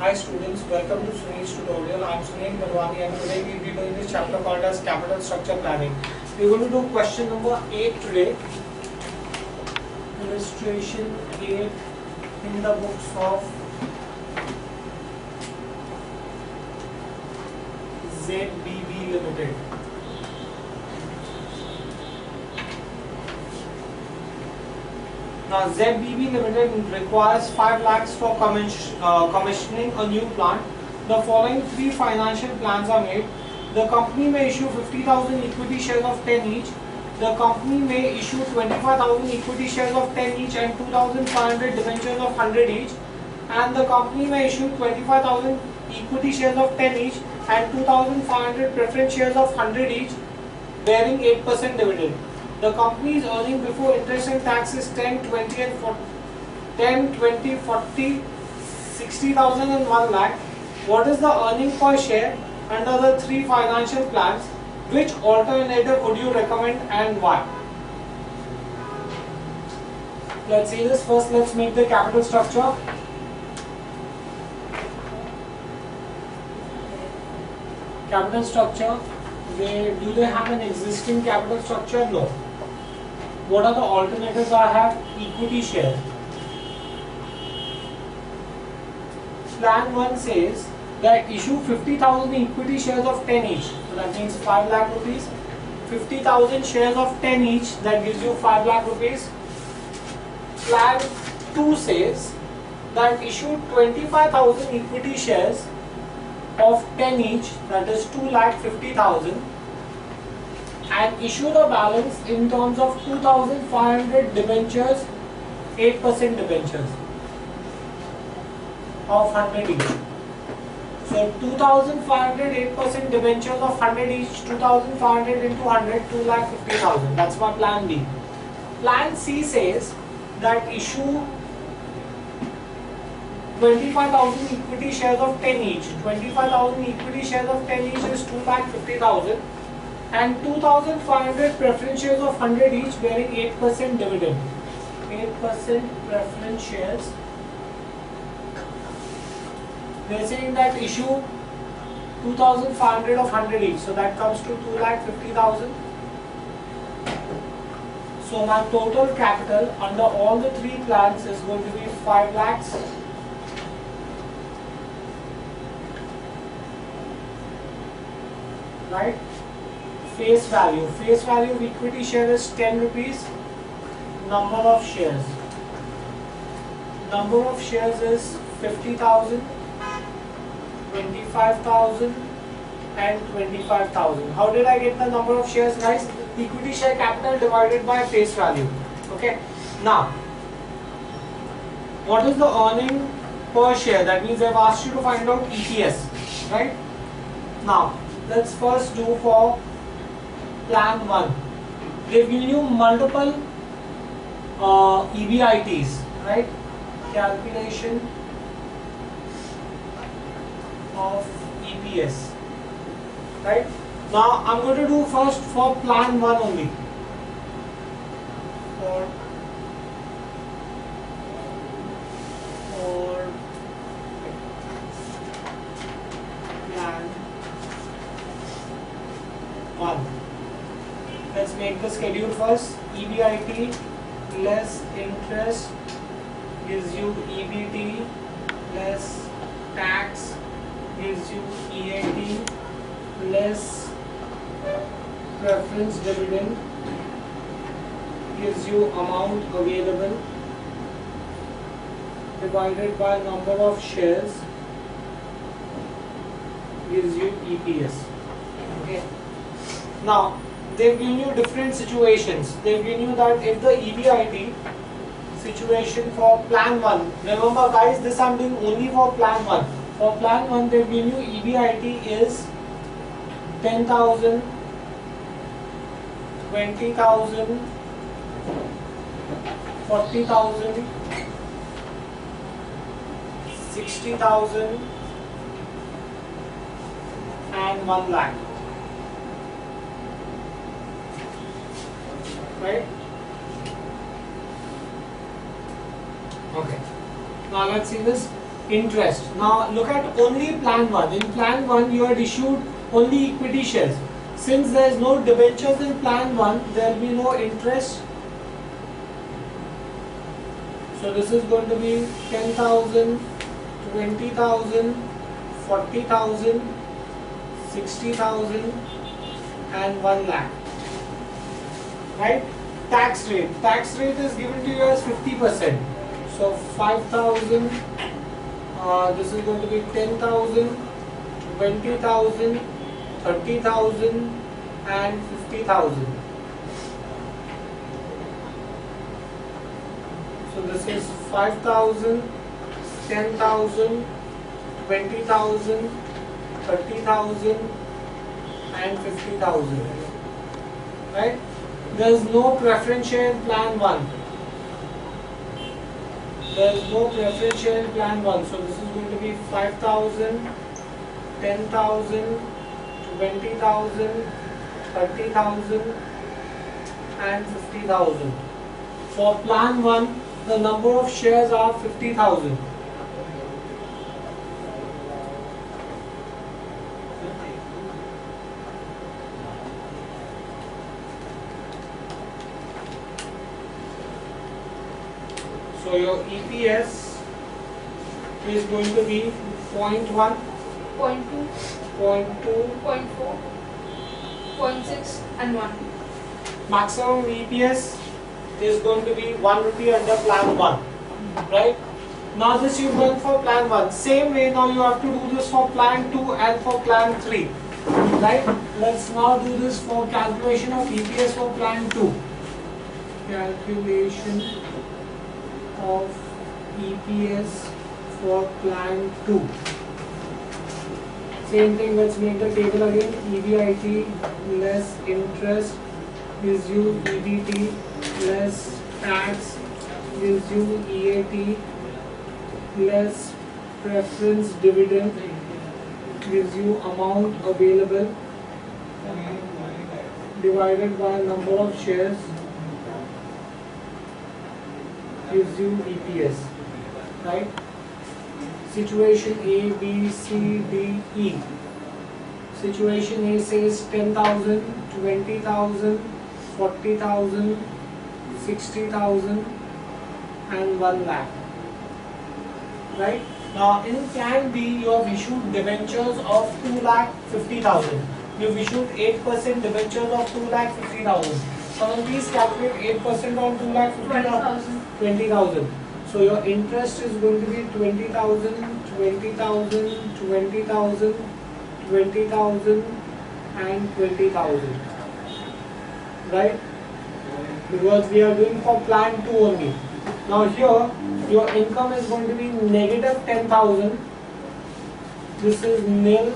Hi students, welcome to Sunil's tutorial. I am Sunil Marwani and today we will be doing this chapter called as capital structure planning. We are going to do question number 8 today. Illustration 8 in the books of ZBB Limited. Now ZBB Limited requires 5 lakhs for commissioning a new plant. The following 3 financial plans are made. The company may issue 50,000 equity shares of 10 each. The company may issue 25,000 equity shares of 10 each and 2,500 debentures of 100 each. And the company may issue 25,000 equity shares of 10 each and 2,500 preference shares of 100 each, bearing 8% dividend. The company's earning before interest and tax is 10, 20 and 40, 10, 20, 40, 60,000 and 1 lakh. What is the earning per share under the 3 financial plans? Which alternative would you recommend and why? Let's see this. First, let's make the capital structure. Capital structure, do they have an existing capital structure? No. What are the alternatives I have? Equity share. Plan 1 says that issue 50,000 equity shares of 10 each. So that means 5 lakh rupees. 50,000 shares of 10 each, that gives you 5 lakh rupees. Plan 2 says that issue 25,000 equity shares of 10 each, that is 2,50,000, and issue the balance in terms of 2,500 debentures, 8% debentures of 100 each. So 2,500, 8% debentures of 100 each, 2,500 into 100, 2,50,000. That's my plan B. Plan C says that issue 25,000 equity shares of 10 each. 25,000 equity shares of 10 each is 2,50,000 and 2,500 preference shares of 100 each, bearing 8% dividend. 8% preference shares. We are saying that issue 2,500 of 100 each, so that comes to 2,50,000. So my total capital under all the 3 plans is going to be 5 lakhs. Right? Face value of equity share is 10 rupees. Number of shares is 50,000, 25,000 and 25,000. How did I get the number of shares, guys? Equity share capital divided by face value. Okay. Now, what is the earning per share? That means they've asked you to find out EPS, right? Now, let's first do for plan 1. They've given you multiple EBITs, right? Calculation of EPS, right? Now I'm going to do first for plan 1 only. For plan 1. Let's make the schedule first. EBIT less interest gives you EBT less tax gives you EAT less preference dividend gives you amount available divided by number of shares gives you EPS. Okay. Now, they've given you different situations. They've given you that if the EBIT situation for plan 1, remember guys, this I'm doing only for plan 1. For plan 1, they've given you EBIT is 10,000, 20,000, 40,000, 60,000 and 1 lakh. Right? Okay. Now let's see this. interest. Now look at only plan 1. In plan 1 you had issued only equity shares. Since there is no debentures in plan 1, there will be no interest. So this is going to be 10,000, 20,000, 40,000, 60,000 and 1 lakh. Right? Tax rate. Tax rate is given to you as 50%. So 5,000, this is going to be 10,000, 20,000, 30,000 and 50,000. So this is 5,000, 10,000, 20,000, 30,000 and 50,000. Right? There is no preference share in plan 1. There is no preference share in plan 1. So this is going to be 5,000, 10,000, 20,000, 30,000 and 50,000. For plan 1, the number of shares are 50,000. So your EPS is going to be 0.1, 0.2, 0.2, 0.4, 0.6 and 1. maximum EPS is going to be 1 rupee under plan 1. Right? Now this you done for plan 1. Same way now you have to do this for plan 2 and for plan 3. Right? Let's now do this for calculation of EPS for plan 2. Calculation of EPS for plan 2. Same thing, let's make the table again. EBIT less interest gives you EBT less tax gives you EAT less preference dividend gives you amount available divided by number of shares gives you EPS. Right? Situation A, B, C, D, E. Situation A says 10,000, 20,000, 40,000, 60,000 and 1 lakh. Right? Now in plan B you have issued debentures of 2,50,000. You have issued 8% debentures of 2,50,000. So now please calculate 8% on 2,50,000. 20,000. So your interest is going to be 20,000, 20,000, 20,000, 20,000 and 20,000. Right? Because we are doing for plan 2 only. Now here your income is going to be negative 10,000. This is nil.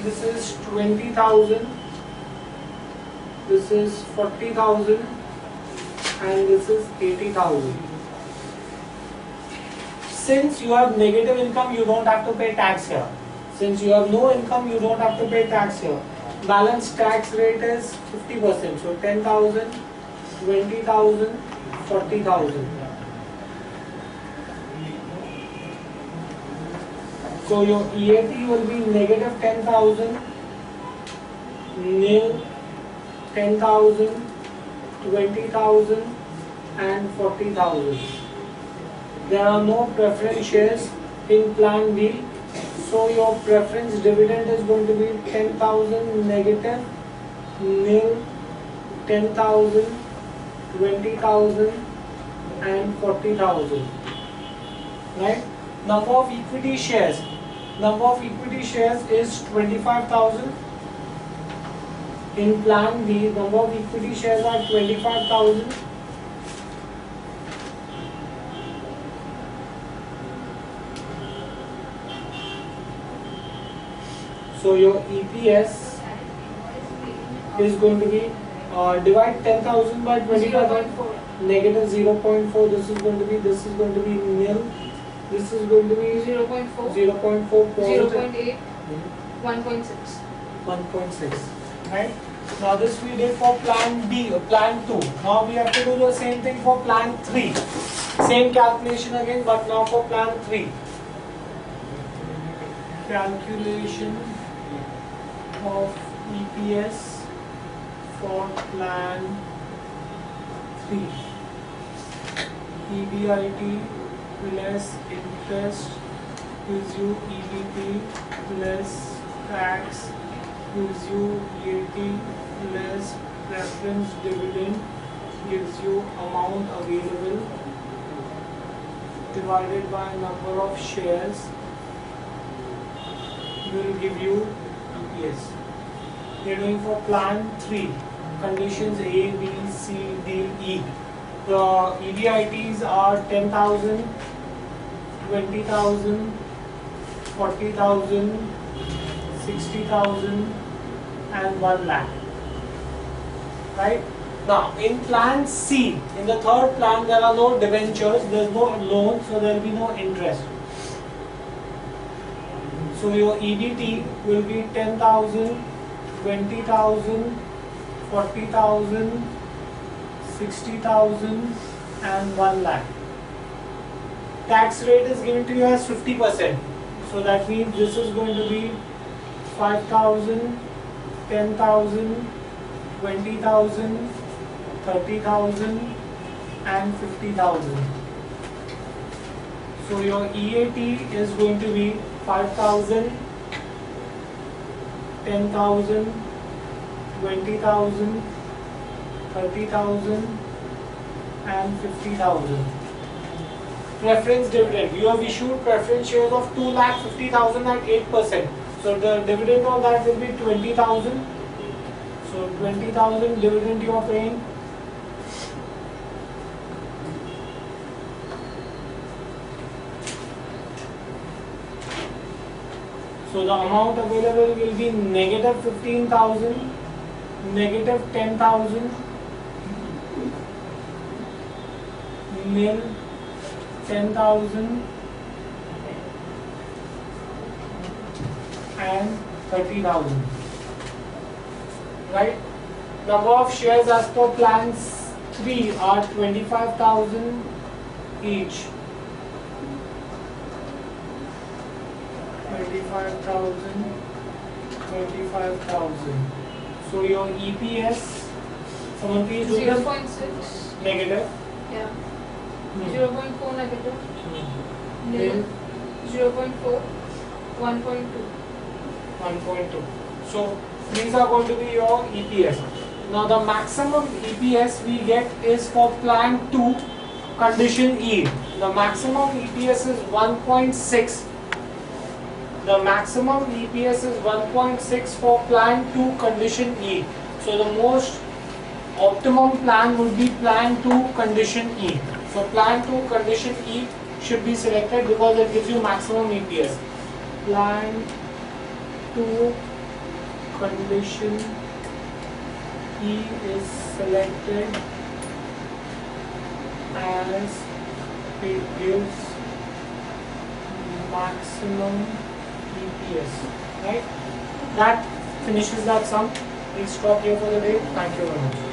This is 20,000. This is 40,000 and this is 80,000. Since you have negative income, you don't have to pay tax here. Since you have no income, you don't have to pay tax here. Balance tax rate is 50%. So 10,000, 20,000, 40,000. So your EAT will be negative 10,000, nil, 10,000, 20,000 and 40,000. There are no preference shares in plan B. So your preference dividend is going to be 10,000 negative, nil, 10,000, 20,000 and 40,000. Right? Number of equity shares. Number of equity shares is 25,000. In plan B, number of equity shares are 25,000. So your EPS is going to be divide 10,000 by 25,000. Negative 0.4. This is going to be nil. This is going to be 0.4, 0.4 positive. 0.8, 1.6. 1.6. Right? Now this we did for plan B, plan 2. Now we have to do the same thing for plan 3. Same calculation again, but now for plan 3. calculation of EPS for plan 3. EBIT less interest gives you EBT less tax gives you VAT less preference dividend gives you amount available divided by number of shares will give you EPS. We are doing for plan 3, conditions A, B, C, D, E. The EBITs are 10,000, 20,000, 40,000, 60,000 and 1 lakh. Right? Now in plan C, in the third plan there are no debentures, there is no loan, so there will be no interest. So your EBT will be 10,000, 20,000, 40,000, 60,000 and 1 lakh. Tax rate is given to you as 50%. So that means this is going to be 5,000, 10,000, 20,000, 30,000 and 50,000. So your EAT is going to be 5,000, 10,000, 20,000, 30,000 and 50,000. Preference dividend. You have issued preference shares of 2,50,000 at 8%. So the dividend on that will be 20,000. So 20,000 dividend you are paying. So the amount available will be negative 15,000, negative 10,000, nil 10,000 and 30,000. Right? Number of shares as per plans 3 are 25,000 each. 25,000, 25,000. So your EPS, someone please do this. 0.6. Negative. Yeah. 0.4 negative. Nil. 0.4. 1.2. 1.2. So these are going to be your EPS. Now the maximum EPS we get is for plan 2, condition E. The maximum EPS is 1.6. The maximum EPS is 1.6 for plan 2, condition E. So the most optimum plan would be plan 2, condition E. So plan 2, condition E should be selected because it gives you maximum EPS. Plan 2, condition E is selected as it gives maximum EPS. Right? That finishes that sum. We'll stop here for the day. Thank you very much.